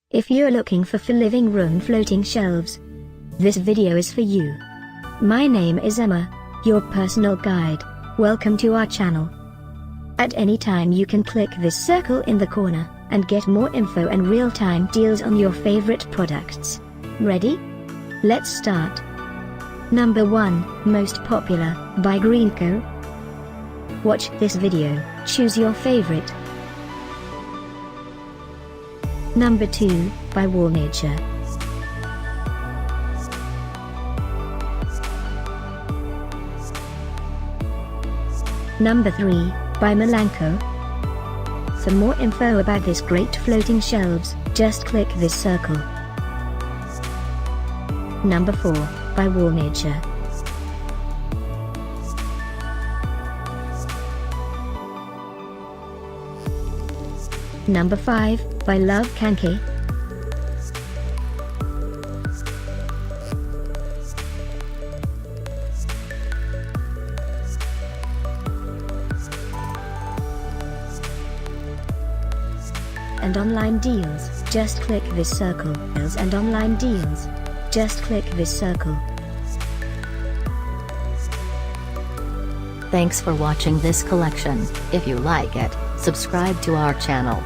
If you're looking for living room floating shelves, this video is for you. My name is Emma, your personal guide. Welcome to our channel. At any time you can click this circle in the corner, and get more info and real-time deals on your favorite products. Ready? Let's start. Number 1, Most Popular, by Greenco. Watch this video, choose your favorite. Number 2, by Wallniture. Number 3, by Melannco. For more info about this great floating shelves, just click this circle. Number 4, by Wallniture. Number 5, by Love-KANKEI. And online deals, just click this circle. And online deals, just click this circle. Thanks for watching this collection. If you like it, subscribe to our channel.